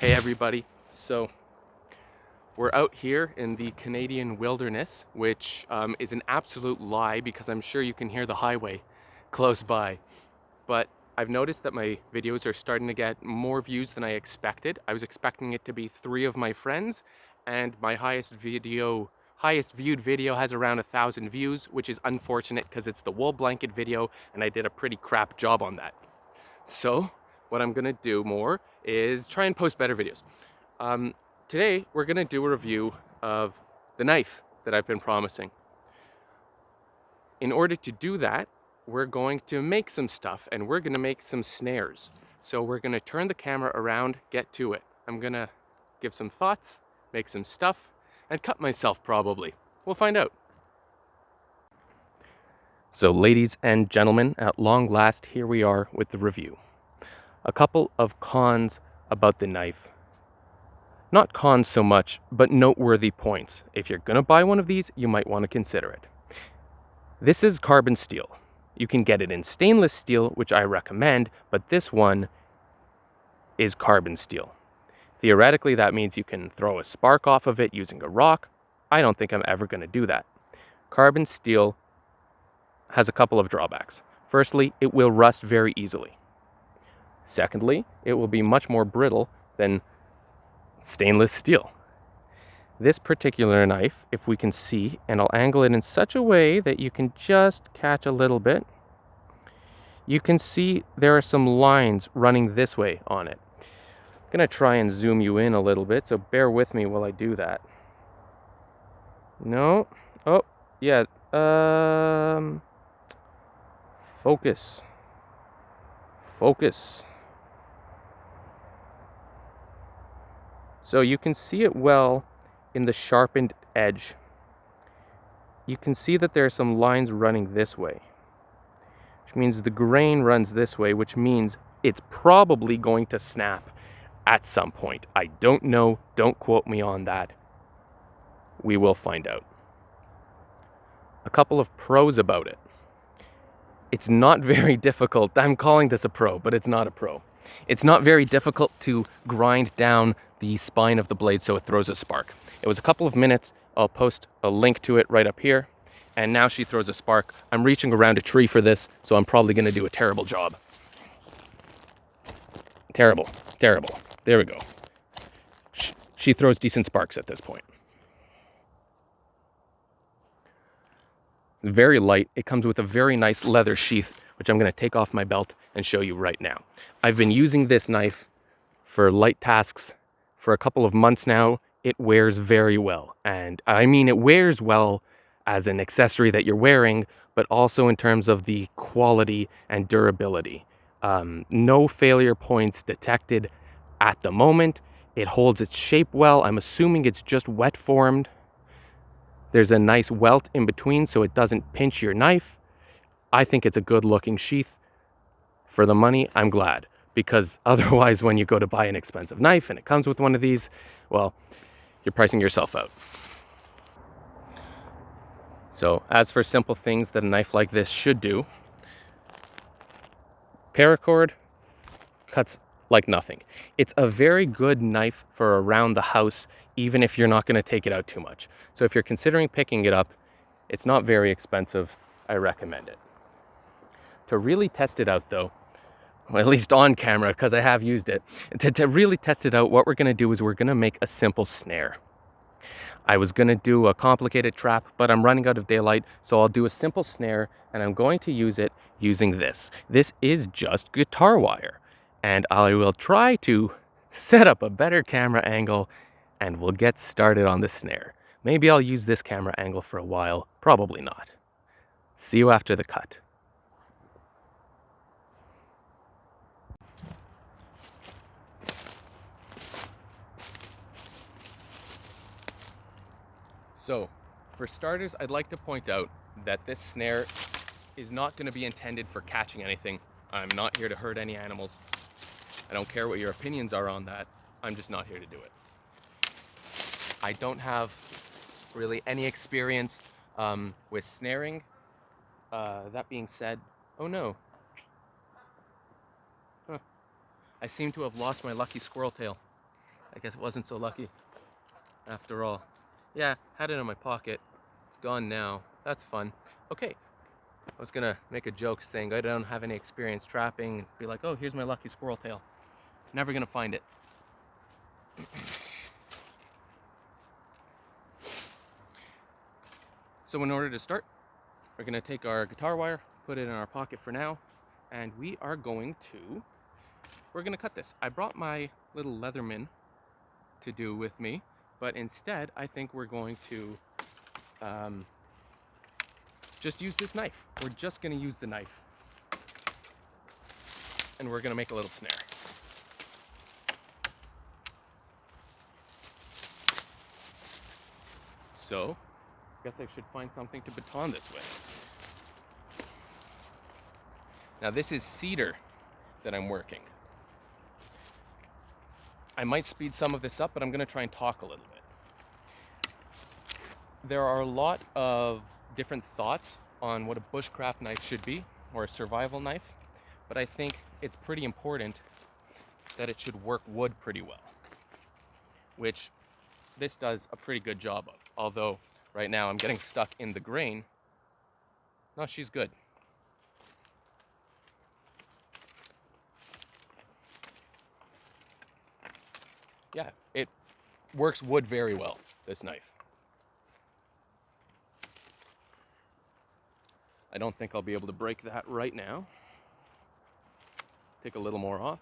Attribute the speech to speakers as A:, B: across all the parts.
A: Hey everybody, so we're out here in the Canadian wilderness, which is an absolute lie because I'm sure you can hear the highway close by. But I've noticed that my videos are starting to get more views than I expected. I was expecting it to be 3 of my friends, and my highest viewed video has around 1,000 views, which is unfortunate because it's the wool blanket video and I did a pretty crap job on that. So what I'm gonna do more is try and post better videos. Today we're gonna do a review of the knife that I've been promising. In order to do that, we're going to make some stuff and we're gonna make some snares. So we're gonna turn the camera around, get to it. I'm gonna give some thoughts, make some stuff, and cut myself probably. We'll find out. So ladies and gentlemen, at long last, here we are with the review. A couple of cons about the knife. Not cons so much, but noteworthy points. If you're gonna buy one of these, you might want to consider it. This is carbon steel. You can get it in stainless steel, which I recommend, but this one is carbon steel. Theoretically, that means you can throw a spark off of it using a rock. I don't think I'm ever gonna do that. Carbon steel has a couple of drawbacks. Firstly, it will rust very easily. Secondly, it will be much more brittle than stainless steel. This particular knife, if we can see, and I'll angle it in such a way that you can just catch a little bit, you can see there are some lines running this way on it. I'm gonna try and zoom you in a little bit, so bear with me while I do that. No, oh, yeah, focus. So you can see it well in the sharpened edge. You can see that there are some lines running this way, which means the grain runs this way, which means it's probably going to snap at some point. I don't know, don't quote me on that. We will find out. A couple of pros about it. It's not very difficult. I'm calling this a pro, but it's not a pro. It's not very difficult to grind down the spine of the blade so it throws a spark. It was a couple of minutes. I'll post a link to it right up here. And now she throws a spark. I'm reaching around a tree for this, so I'm probably gonna do a terrible job. Terrible. There we go. She throws decent sparks at this point. Very light. It comes with a very nice leather sheath, which I'm going to take off my belt and show you right now. I've been using this knife for light tasks for a couple of months now. It wears very well. And I mean, it wears well as an accessory that you're wearing, but also in terms of the quality and durability. No failure points detected at the moment. It holds its shape well. I'm assuming it's just wet formed. There's a nice welt in between so it doesn't pinch your knife. I think it's a good looking sheath. For the money, I'm glad. Because otherwise, when you go to buy an expensive knife and it comes with one of these, well, you're pricing yourself out. So as for simple things that a knife like this should do, paracord cuts like nothing. It's a very good knife for around the house, even if you're not going to take it out too much. So if you're considering picking it up, it's not very expensive. I recommend it. To really test it out though, well, at least on camera, because I have used it, to really test it out, what we're going to do is we're going to make a simple snare. I was going to do a complicated trap, but I'm running out of daylight, so I'll do a simple snare, and I'm going to use it using this. This is just guitar wire. And I will try to set up a better camera angle and we'll get started on the snare. Maybe I'll use this camera angle for a while, probably not. See you after the cut. So, for starters, I'd like to point out that this snare is not going to be intended for catching anything. I'm not here to hurt any animals. I don't care what your opinions are on that. I'm just not here to do it. I don't have really any experience with snaring. That being said, oh no. Huh. I seem to have lost my lucky squirrel tail. I guess it wasn't so lucky after all. Yeah, had it in my pocket. It's gone now. That's fun. Okay, I was gonna make a joke saying I don't have any experience trapping. Be like, oh, here's my lucky squirrel tail. Never gonna find it. So in order to start, we're gonna take our guitar wire, put it in our pocket for now, and we're gonna cut this. I brought my little Leatherman to do with me, but instead I think we're going to just use this knife. We're just gonna use the knife, and we're gonna make a little snare. So, I guess I should find something to baton this with. Now this is cedar that I'm working. I might speed some of this up, but I'm gonna try and talk a little bit. There are a lot of different thoughts on what a bushcraft knife should be, or a survival knife, but I think it's pretty important that it should work wood pretty well, which this does a pretty good job of. Although right now I'm getting stuck in the grain. No, she's good. Yeah, it works wood very well, this knife. I don't think I'll be able to break that right now. Take a little more off.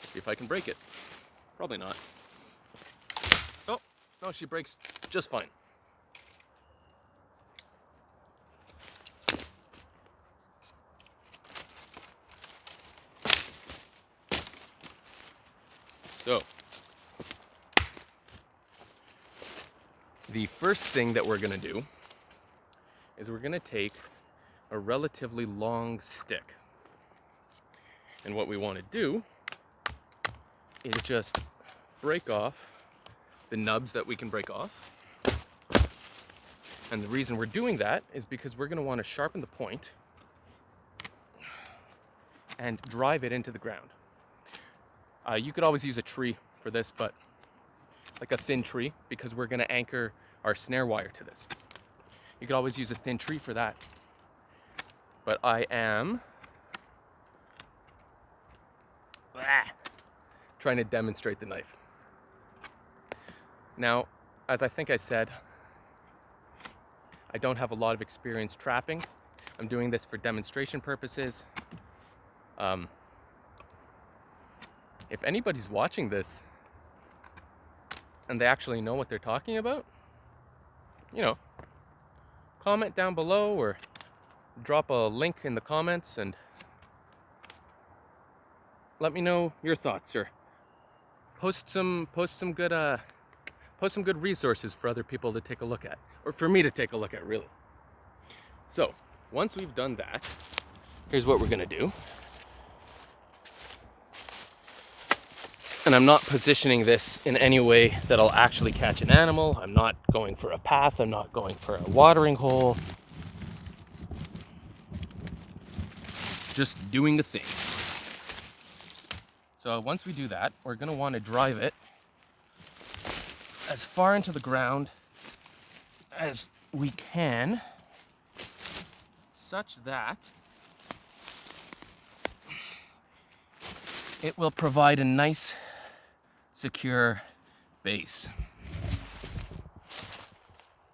A: See if I can break it. Probably not. Oh, no, she breaks just fine. So, the first thing that we're gonna do is we're gonna take a relatively long stick. And what we wanna do is just break off the nubs that we can break off. And the reason we're doing that is because we're gonna wanna sharpen the point and drive it into the ground. You could always use a tree for this, but like a thin tree, because we're gonna anchor our snare wire to this. You could always use a thin tree for that. But I am trying to demonstrate the knife. Now, as I think I said, I don't have a lot of experience trapping. I'm doing this for demonstration purposes. If anybody's watching this and they actually know what they're talking about, you know, comment down below or drop a link in the comments and let me know your thoughts, or post some good resources for other people to take a look at, or for me to take a look at, really. So once we've done that, here's what we're gonna do. And I'm not positioning this in any way that I'll actually catch an animal. I'm not going for a path. I'm not going for a watering hole. Just doing the thing. So once we do that, we're gonna wanna drive it as far into the ground as we can, such that it will provide a nice, secure base.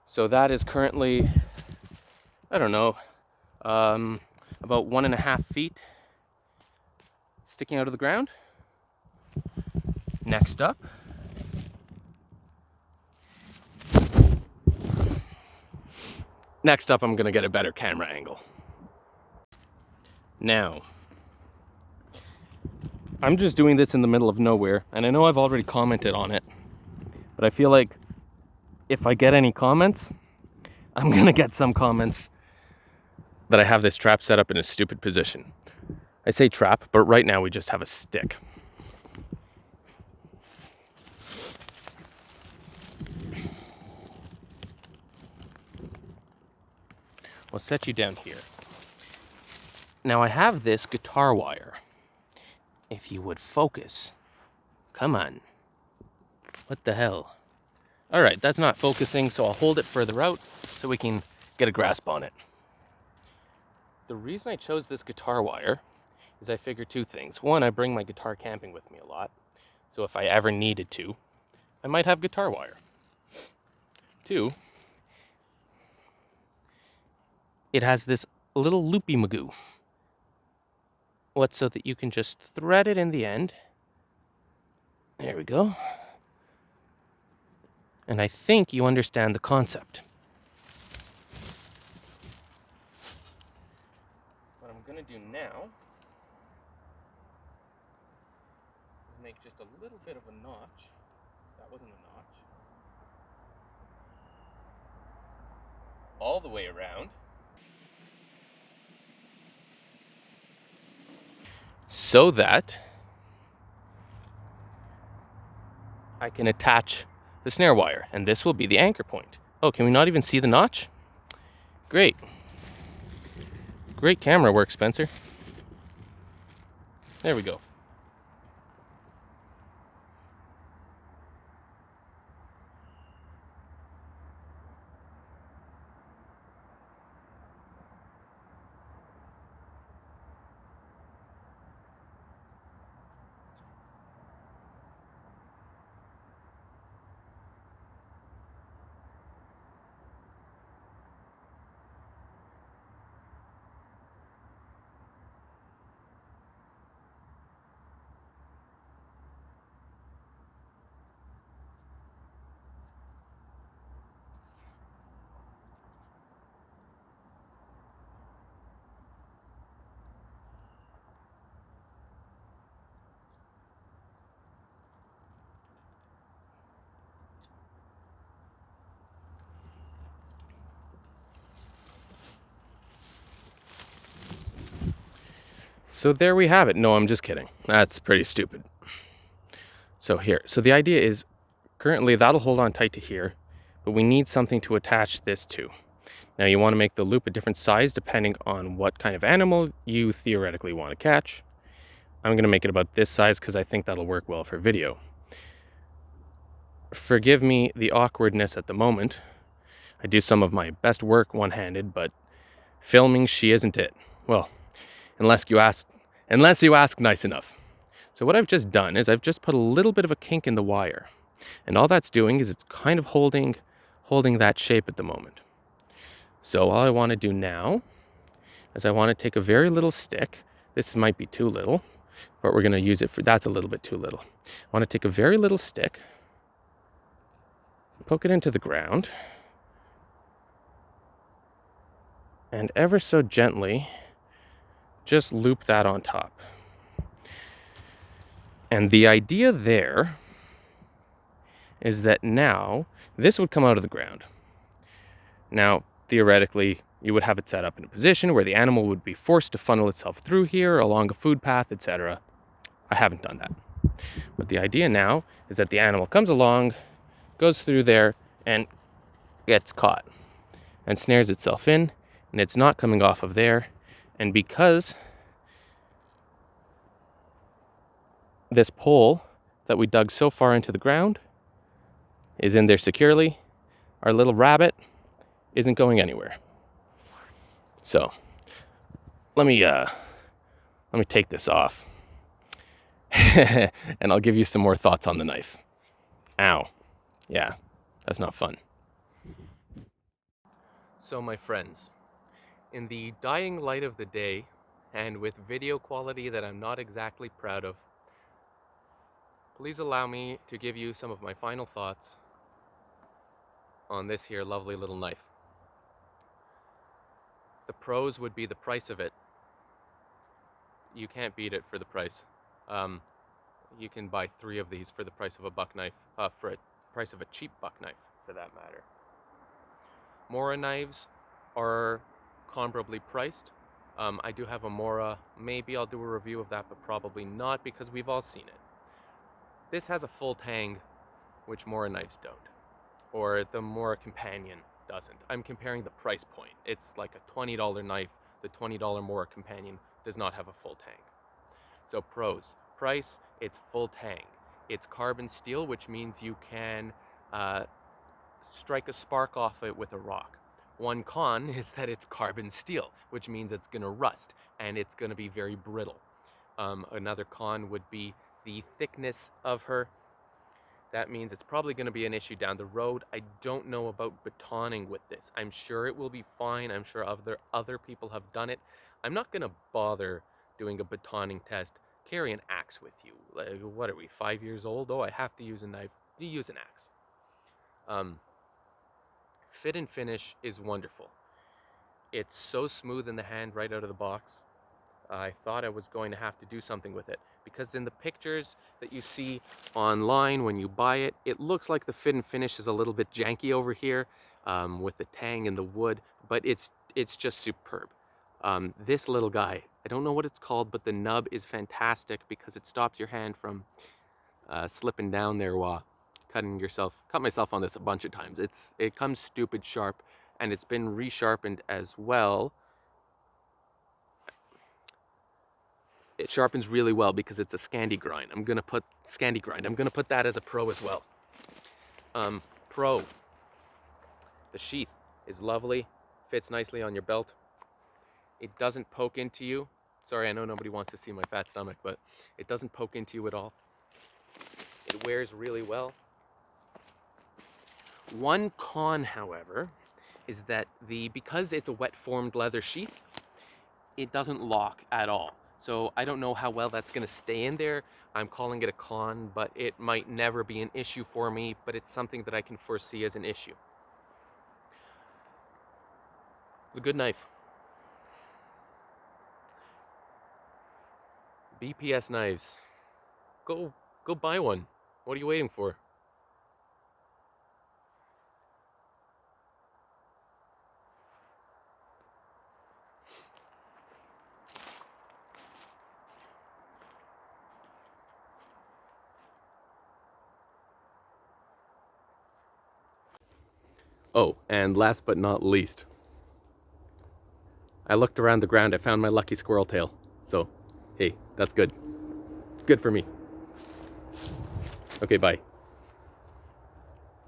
A: So that is currently, I don't know, about 1.5 feet sticking out of the ground. Next up, I'm gonna get a better camera angle. Now, I'm just doing this in the middle of nowhere, and I know I've already commented on it, but I feel like if I get any comments, I'm gonna get some comments that I have this trap set up in a stupid position. I say trap, but right now we just have a stick. We'll set you down here. Now I have this guitar wire. If you would focus. Come on. What the hell? All right, that's not focusing, so I'll hold it further out so we can get a grasp on it. The reason I chose this guitar wire is I figure two things. One, I bring my guitar camping with me a lot, so if I ever needed to, I might have guitar wire. Two, it has this little loopy magoo. What, so that you can just thread it in the end. There we go. And I think you understand the concept. What I'm gonna do now is make just a little bit of a notch. That wasn't a notch. All the way around. So that I can attach the snare wire, and this will be the anchor point. Oh, can we not even see the notch? Great. Great camera work, Spencer. There we go. So there we have it. No, I'm just kidding. That's pretty stupid. So here, so the idea is currently that'll hold on tight to here, but we need something to attach this to. Now you want to make the loop a different size depending on what kind of animal you theoretically want to catch. I'm going to make it about this size because I think that'll work well for video. Forgive me the awkwardness at the moment. I do some of my best work one-handed, but filming, she isn't it. Well, unless you ask nice enough. So what I've just done is I've just put a little bit of a kink in the wire. And all that's doing is it's kind of holding that shape at the moment. So all I want to do now is I want to take a very little stick. This might be too little, but we're going to use it for, that's a little bit too little. I want to take a very little stick, poke it into the ground, and ever so gently just loop that on top. And the idea there is that now this would come out of the ground. Now, theoretically, you would have it set up in a position where the animal would be forced to funnel itself through here along a food path, etc. I haven't done that. But the idea now is that the animal comes along, goes through there, and gets caught and snares itself in, and it's not coming off of there. And because this pole that we dug so far into the ground is in there securely, our little rabbit isn't going anywhere. So let me take this off and I'll give you some more thoughts on the knife. Ow. Yeah, that's not fun. So my friends, in the dying light of the day and with video quality that I'm not exactly proud of, please allow me to give you some of my final thoughts on this here lovely little knife. The pros would be the price of it. You can't beat it for the price. You can buy 3 of these for the price of a buck knife, for a price of a cheap buck knife, for that matter. Mora knives are comparably priced. I do have a Mora. Maybe I'll do a review of that, but probably not because we've all seen it. This has a full tang, which Mora knives don't, or the Mora Companion. doesn't. I'm comparing the price point. It's like a $20 knife. The $20 more companion does not have a full tang. So pros: price, it's full tang. It's carbon steel, which means you can uh, strike a spark off it with a rock. One con is that it's carbon steel, which means it's going to rust and it's going to be very brittle. Another con would be the thickness of her. That means it's probably going to be an issue down the road. I don't know about batoning with this. I'm sure it will be fine. I'm sure other people have done it. I'm not going to bother doing a batoning test. Carry an axe with you. Like, what are we, 5 years old? Oh, I have to use a knife. You use an axe. Fit and finish is wonderful. It's so smooth in the hand right out of the box. I thought I was going to have to do something with it, because in the pictures that you see online when you buy it, it looks like the fit and finish is a little bit janky over here, with the tang and the wood, but it's just superb. This little guy, I don't know what it's called, but the nub is fantastic because it stops your hand from slipping down there while cutting yourself. Cut myself on this a bunch of times. It comes stupid sharp, and it's been resharpened as well. It sharpens really well because it's a Scandi grind. I'm gonna put that as a pro as well. Pro. The sheath is lovely, fits nicely on your belt. It doesn't poke into you. Sorry, I know nobody wants to see my fat stomach, but it doesn't poke into you at all. It wears really well. One con, however, is that because it's a wet formed leather sheath, it doesn't lock at all. So I don't know how well that's going to stay in there. I'm calling it a con, but it might never be an issue for me, but it's something that I can foresee as an issue. It's a good knife. BPS knives. Go buy one. What are you waiting for? Oh, and last but not least, I looked around the ground, I found my lucky squirrel tail. So, hey, that's good. Good for me. Okay, bye.